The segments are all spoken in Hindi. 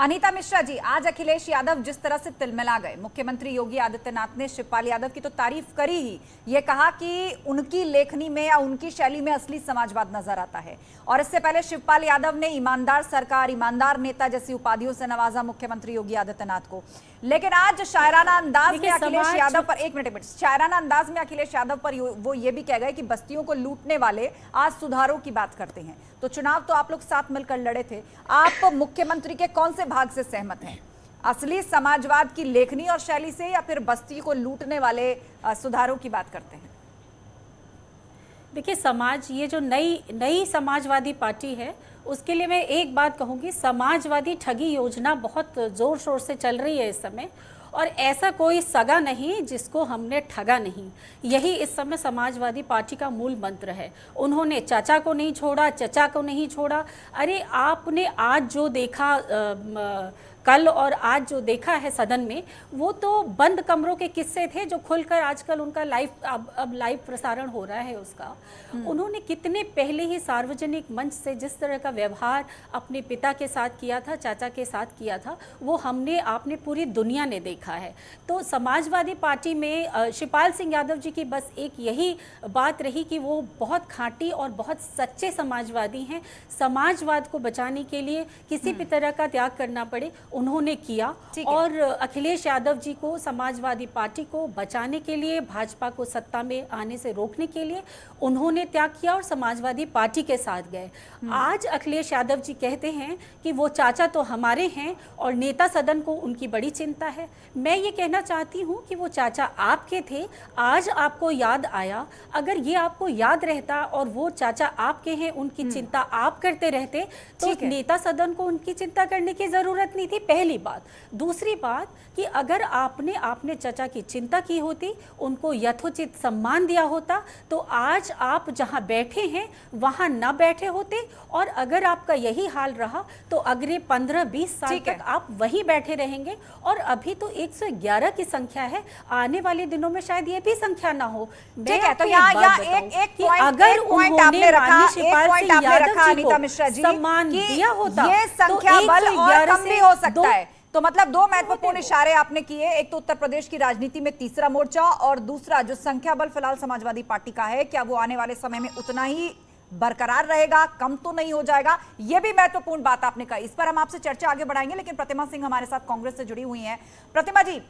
अनीता मिश्रा जी, आज अखिलेश यादव जिस तरह से तिलमिला गए, मुख्यमंत्री योगी आदित्यनाथ ने शिवपाल यादव की तो तारीफ करी ही, ये कहा कि उनकी लेखनी में या उनकी शैली में असली समाजवाद नजर आता है। और इससे पहले शिवपाल यादव ने ईमानदार सरकार, ईमानदार नेता जैसी उपाधियों से नवाजा मुख्यमंत्री योगी आदित्यनाथ को। लेकिन आज शायराना अंदाज में अखिलेश यादव पर एक मिनट शायराना अंदाज में अखिलेश यादव पर वो ये भी कह गए कि बस्तियों को लूटने वाले आज सुधारों की बात करते हैं। तो चुनाव तो आप लोग साथ मिलकर लड़े थे, आप मुख्यमंत्री के कौन से भाग से सहमत हैं? असली समाजवाद की लेखनी और शैली से, या फिर बस्ती को लूटने वाले सुधारों की बात करते हैं? देखिए, समाज, ये जो नई समाजवादी पार्टी है, उसके लिए मैं एक बात कहूंगी, समाजवादी ठगी योजना बहुत जोर शोर से चल रही है इस समय, और ऐसा कोई सगा नहीं जिसको हमने ठगा नहीं। यही इस समय समाजवादी पार्टी का मूल मंत्र है। उन्होंने चाचा को नहीं छोड़ा, चचा को नहीं छोड़ा। अरे आपने आज जो देखा कल और आज जो देखा है सदन में, वो तो बंद कमरों के किस्से थे जो खुलकर आजकल उनका अब लाइव प्रसारण हो रहा है उसका। उन्होंने कितने पहले ही सार्वजनिक मंच से जिस तरह का व्यवहार अपने पिता के साथ किया था, चाचा के साथ किया था, वो आपने पूरी दुनिया ने देखा है। तो समाजवादी पार्टी में शिवपाल सिंह यादव जी की बस एक यही बात रही कि वो बहुत खांटी और बहुत सच्चे समाजवादी हैं। समाजवाद को बचाने के लिए किसी भी तरह का त्याग करना पड़े उन्होंने किया, और अखिलेश यादव जी को, समाजवादी पार्टी को बचाने के लिए, भाजपा को सत्ता में आने से रोकने के लिए उन्होंने त्याग किया और समाजवादी पार्टी के साथ गए। आज अखिलेश यादव जी कहते हैं कि वो चाचा तो हमारे हैं और नेता सदन को उनकी बड़ी चिंता है। मैं ये कहना चाहती हूँ कि वो चाचा आपके थे, आज आपको याद आया। अगर ये आपको याद रहता और वो चाचा आपके हैं, उनकी चिंता आप करते रहते, तो नेता सदन को उनकी चिंता करने की जरूरत नहीं थी, पहली बात। दूसरी बात कि अगर आपने चाचा की चिंता की होती, उनको यथोचित सम्मान दिया होता, तो आज आप जहां बैठे हैं वहां ना बैठे होते, और अगर आपका यही हाल रहा तो अगले 15-20 साल तक आप वहीं बैठे रहेंगे। और अभी तो 111 की संख्या है, आने वाले दिनों में शायद ये भी संख्या ना हो। ठीक है, तो यहाँ एक पॉइंट आपने रखा, अनीता मिश्रा जी, सम्मान दिया होता, ये संख्या बल और कम भी हो सकता है। तो मतलब दो महत्वपूर्ण इशारे आपने किए, एक तो उत्तर प्रदेश की राजनीति में तीसरा मोर्चा, और दूसरा जो संख्या बल फिलहाल समाजवादी पार्टी का है, क्या वो आने वाले समय में उतना ही बरकरार रहेगा, कम तो नहीं हो जाएगा? ये भी महत्वपूर्ण बात आपने कही, इस पर हम आपसे चर्चा आगे बढ़ाएंगे। लेकिन प्रतिमा सिंह हमारे साथ कांग्रेस से जुड़ी हुई हैं। प्रतिमा जी,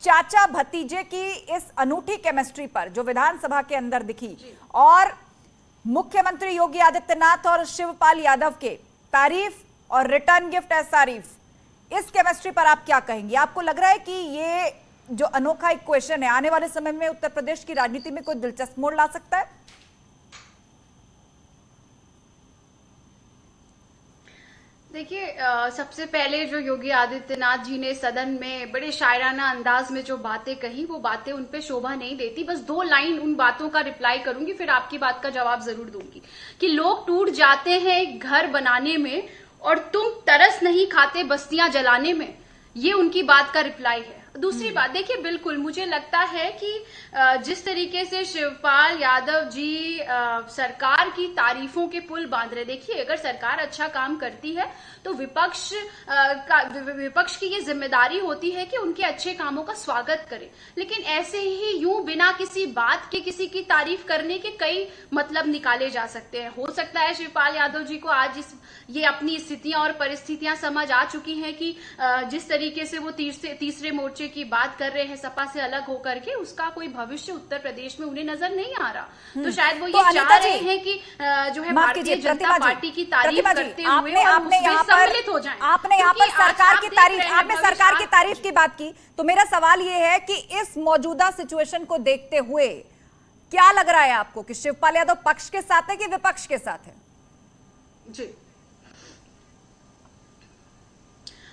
चाचा भतीजे की इस अनूठी केमिस्ट्री पर जो विधानसभा के अंदर दिखी, और मुख्यमंत्री योगी आदित्यनाथ और शिवपाल यादव के तारीफ और रिटर्न गिफ्ट एज तारीफ, इस केमिस्ट्री पर आप क्या कहेंगे? आपको लग रहा है कि ये जो अनोखा इक्वेशन है आने वाले समय में उत्तर प्रदेश की राजनीति में कोई दिलचस्प मोड़ ला सकता है? देखिए, सबसे पहले जो योगी आदित्यनाथ जी ने सदन में बड़े शायराना अंदाज में जो बातें कही, वो बातें उन पे शोभा नहीं देती। बस 2 लाइन उन बातों का रिप्लाई करूंगी, फिर आपकी बात का जवाब जरूर दूंगी। कि लोग टूट जाते हैं एक घर बनाने में और तुम तरस नहीं खाते बस्तियां जलाने में, ये उनकी बात का रिप्लाई है। दूसरी बात देखिए, बिल्कुल मुझे लगता है कि जिस तरीके से शिवपाल यादव जी सरकार की तारीफों के पुल बांध रहे, देखिए अगर सरकार अच्छा काम करती है तो विपक्ष की ये जिम्मेदारी होती है कि उनके अच्छे कामों का स्वागत करे। लेकिन ऐसे ही यूं बिना किसी बात के किसी की तारीफ करने के कई मतलब निकाले जा सकते हैं। हो सकता है शिवपाल यादव जी को आज ये अपनी स्थितियां और परिस्थितियां समझ आ चुकी हैं कि जिस तरीके से वो तीसरे मोर्चे की बात कर रहे हैं सपा से अलग होकर के, उसका कोई भविष्य उत्तर प्रदेश में उन्हें नजर नहीं आ रहा। तो शायद वो ये चाह रहे हैं कि जो है भारतीय जनता पार्टी की तारीफ करते हुए सम्मिलित हो जाएं। आपने यहाँ पर सरकार की तारीफ, आपने सरकार की तारीफ की बात की, तो मेरा सवाल ये है कि इस मौजूदा सिचुएशन को देखते हुए क्या लग रहा है आपको कि शिवपाल यादव पक्ष के साथ है कि विपक्ष के साथ है?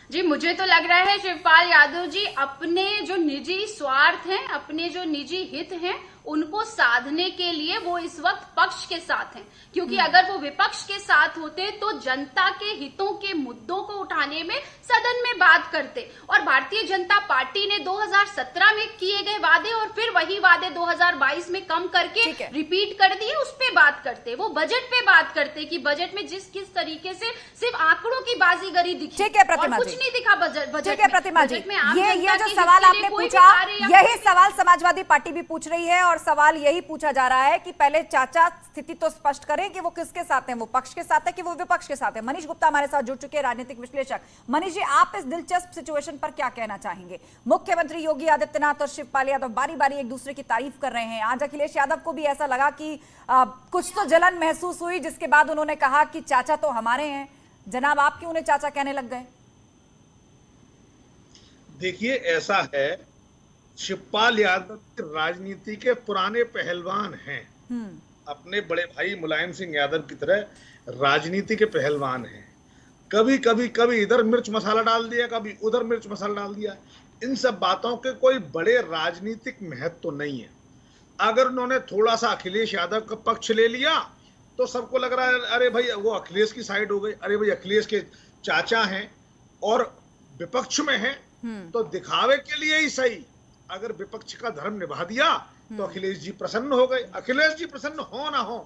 जी, मुझे तो लग रहा है शिवपाल यादव जी अपने जो निजी स्वार्थ हैं, अपने जो निजी हित हैं, उनको साधने के लिए वो इस वक्त पक्ष के साथ हैं। क्योंकि अगर वो विपक्ष के साथ होते तो जनता के हितों के मुद्दों को उठाने में, सदन में बात बात करते। और भारतीय जनता पार्टी ने 2017 में किए गए वादे और फिर वही वादे 2022 में कम करके रिपीट कर दिए, उस पे बात करते। वो बजट पे बात करते कि बजट में किस तरीके से सिर्फ आंकड़ों की बाजीगरी दिखी, ठीक है प्रतिमा और जी, कुछ नहीं दिखा बजट ठीक है प्रतिमा जी, में आम ये जनता जो के सवाल हित के लिए आपने कोई भी पूछा, कार्य यही सवाल समाजवादी पार्टी भी पूछ रही है। और सवाल यही पूछा जा रहा है कि पहले चाचा स्थिति तो स्पष्ट करें कि वो किसके साथ हैं, वो पक्ष के साथ है कि वो विपक्ष के साथ है। मनीष गुप्ता हमारे साथ जुड़ चुके हैं, राजनीतिक विश्लेषक। मनीष जी, आप इस दिलचस्प सिचुएशन पर क्या कहना चाहेंगे? मुख्यमंत्री योगी आदित्यनाथ और शिवपाल यादव बारी बारी एक दूसरे की तारीफ कर रहे हैं। आज अखिलेश यादव को भी ऐसा लगा कि कुछ तो जलन महसूस हुई, जिसके बाद उन्होंने कहा कि चाचा तो हमारे हैं। जनाब, आप क्यों उन्हें चाचा कहने लग गए? देखिए, ऐसा है, शिवपाल यादव राजनीति के पुराने पहलवान हैं, अपने बड़े भाई मुलायम सिंह यादव की तरह राजनीति के पहलवान हैं। कभी इधर मिर्च मसाला डाल दिया, कभी उधर मिर्च मसाला डाल दिया। इन सब बातों के कोई बड़े राजनीतिक महत्व तो नहीं है। अगर उन्होंने थोड़ा सा अखिलेश यादव का पक्ष ले लिया तो सबको लग रहा है अरे भाई वो अखिलेश की साइड हो गई, अरे भाई अखिलेश के चाचा हैं और विपक्ष में हैं, तो दिखावे के लिए ही सही अगर विपक्ष का धर्म निभा दिया तो अखिलेश जी प्रसन्न हो गए। अखिलेश जी प्रसन्न हो ना हो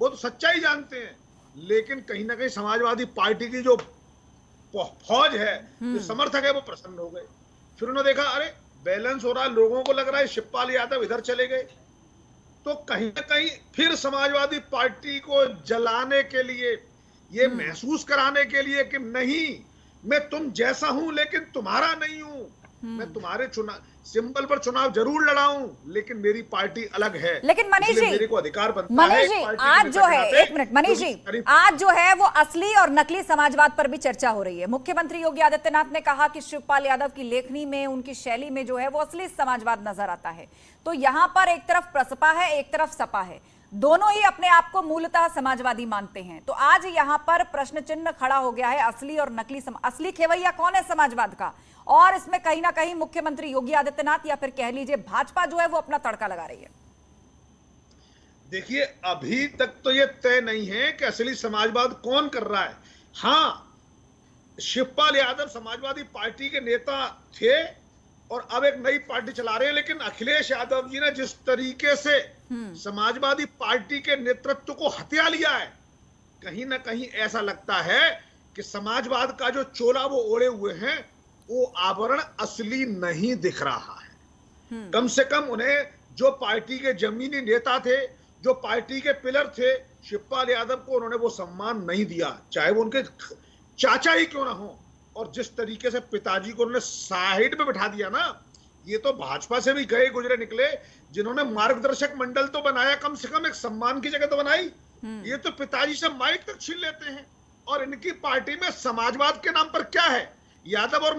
वो तो सच्चाई जानते हैं, लेकिन कहीं ना कहीं समाजवादी पार्टी की जो फौज है, जो समर्थक है, वो प्रसन्न हो गए। फिर उन्होंने देखा अरे बैलेंस हो रहा है, लोगों को लग रहा है शिवपाल यादव इधर चले गए, तो कहीं ना कहीं फिर समाजवादी पार्टी को जलाने के लिए, ये महसूस कराने के लिए कि नहीं मैं तुम जैसा हूं लेकिन तुम्हारा नहीं हूं, मैं तुम्हारे चुनाव सिंबल पर चुनाव जरूर लड़ाऊं लेकिन मेरी पार्टी अलग है। लेकिन मनीष जी, मेरे को अधिकार बनता मनीष है। जी आज जो है, एक मिनट मनीष जी, आज जो है वो असली और नकली समाजवाद पर भी चर्चा हो रही है। मुख्यमंत्री योगी आदित्यनाथ ने कहा कि शिवपाल यादव की लेखनी में, उनकी शैली में जो है वो असली समाजवाद नजर आता है। तो यहां पर एक तरफ प्रसपा है, एक तरफ सपा है, दोनों ही अपने आप को मूलतः समाजवादी मानते हैं। तो आज यहां पर प्रश्न चिन्ह खड़ा हो गया है, असली और नकली असली खेवैया कौन है समाजवाद का? और इसमें कहीं ना कहीं मुख्यमंत्री योगी आदित्यनाथ या फिर कह लीजिए भाजपा जो है वो अपना तड़का लगा रही है। देखिए, अभी तक तो ये तय नहीं है कि असली समाजवाद कौन कर रहा है। हाँ, शिवपाल यादव समाजवादी पार्टी के नेता थे और अब एक नई पार्टी चला रहे हैं, लेकिन अखिलेश यादव जी ने जिस तरीके से समाजवादी पार्टी के नेतृत्व को हत्या लिया है, कहीं ना कहीं ऐसा लगता है कि समाजवाद का जो चोला वो ओढ़े हुए हैं वो आवरण असली नहीं दिख रहा है। कम से कम उन्हें जो पार्टी के जमीनी नेता थे, जो पार्टी के पिलर थे, शिवपाल यादव को उन्होंने वो सम्मान नहीं दिया, चाहे वो उनके चाचा ही क्यों ना हो। और जिस तरीके से पिताजी को उन्होंने साइड में बैठा दिया ना, ये तो भाजपा से भी गए गुजरे निकले, जिन्होंने मार्गदर्शक मंडल तो बनाया, कम से कम एक सम्मान की जगह तो बनाई। ये तो पिताजी से माइक तक छीन लेते हैं। और इनकी पार्टी में समाजवाद के नाम पर क्या है, यादव और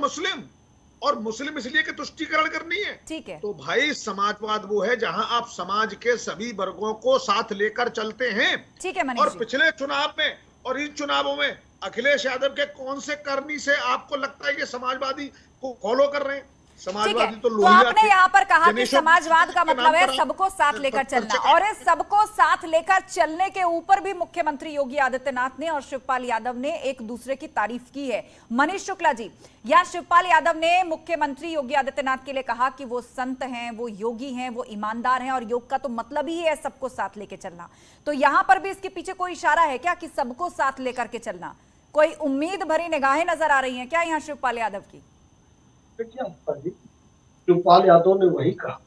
मुस्लिम इसलिए कि तुष्टीकरण करनी है। ठीक है, तो भाई समाजवाद वो है जहां आप समाज के सभी वर्गों को साथ लेकर चलते हैं। ठीक है मनीष और जी, पिछले चुनाव में और इन चुनावों में अखिलेश यादव के कौन से करनी से आपको लगता है कि समाजवादी को फॉलो कर रहे हैं? समाजवादी तो आपने यहाँ पर कहा कि समाजवाद का मतलब है सबको साथ लेकर चलना, और इस सबको साथ लेकर चलने के ऊपर भी मुख्यमंत्री योगी आदित्यनाथ ने और शिवपाल यादव ने एक दूसरे की तारीफ की है। मनीष शुक्ला जी, यहाँ शिवपाल यादव ने मुख्यमंत्री योगी आदित्यनाथ के लिए कहा कि वो संत हैं, वो योगी हैं, वो ईमानदार हैं, और योग का तो मतलब ही है सबको साथ लेकर चलना। तो यहाँ पर भी इसके पीछे कोई इशारा है क्या कि सबको साथ लेकर के चलना? कोई उम्मीद भरी निगाहें नजर आ रही हैं क्या यहाँ शिवपाल यादव की? शिवपाल यादव ने वही कहा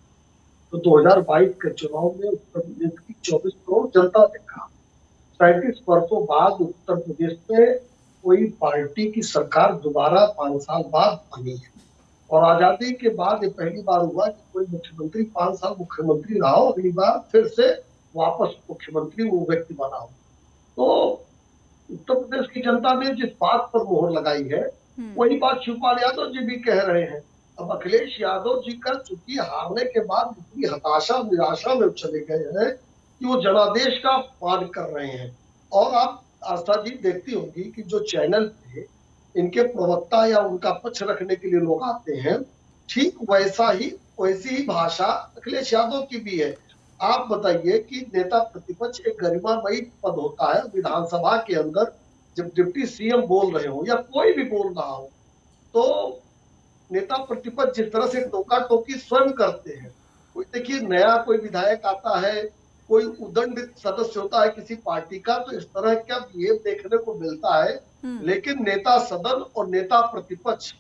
तो 2022 के चुनाव में उत्तर प्रदेश की 24 करोड़ जनता ने कहा। 37 वर्षों बाद उत्तर प्रदेश में कोई पार्टी की सरकार दोबारा 5 साल बाद बनी है, और आजादी के बाद ये पहली बार हुआ कि कोई मुख्यमंत्री 5 साल मुख्यमंत्री रहा हो, अगली बार फिर से वापस मुख्यमंत्री वो व्यक्ति बना हो। तो उत्तर प्रदेश की जनता ने जिस बात पर मोहर लगाई है वही बात शिवपाल यादव जी भी कह रहे हैं। अब अखिलेश यादव जी का चूंकि हारने के बाद इतनी हताशा निराशा में चले गए हैं कि वो जनादेश का पान कर रहे हैं। और आप आस्था जी देखती होंगी कि जो चैनल पे इनके प्रवक्ता या उनका पक्ष रखने के लिए लोग आते हैं, ठीक वैसी ही भाषा अखिलेश यादव की भी है। आप बताइए कि नेता प्रतिपक्ष एक गरिमामयी पद होता है विधानसभा के अंदर, जब डिप्टी सीएम बोल रहे हो या कोई भी बोल रहा हो तो नेता प्रतिपक्ष जिस तरह से टोका टोकी स्वयं करते हैं, कोई देखिए नया कोई विधायक आता है, कोई उदंड सदस्य होता है किसी पार्टी का, तो इस तरह का बिहेव देखने को मिलता है। लेकिन नेता सदन और नेता प्रतिपक्ष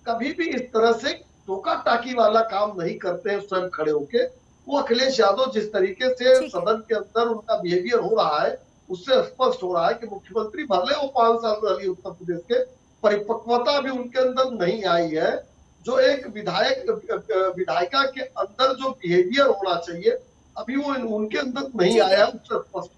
कभी भी इस तरह से टोका टाकी वाला काम नहीं करते हैं स्वयं खड़े होके। वो अखिलेश यादव जिस तरीके से सदन के अंदर उनका बिहेवियर हो रहा है, उससे स्पष्ट हो रहा है कि मुख्यमंत्री भले वो 5 साल रही उत्तर प्रदेश के, परिपक्वता भी उनके अंदर नहीं आई है। जो एक विधायिका के अंदर जो बिहेवियर होना चाहिए, अभी वो उनके अंदर नहीं आया, उससे स्पष्ट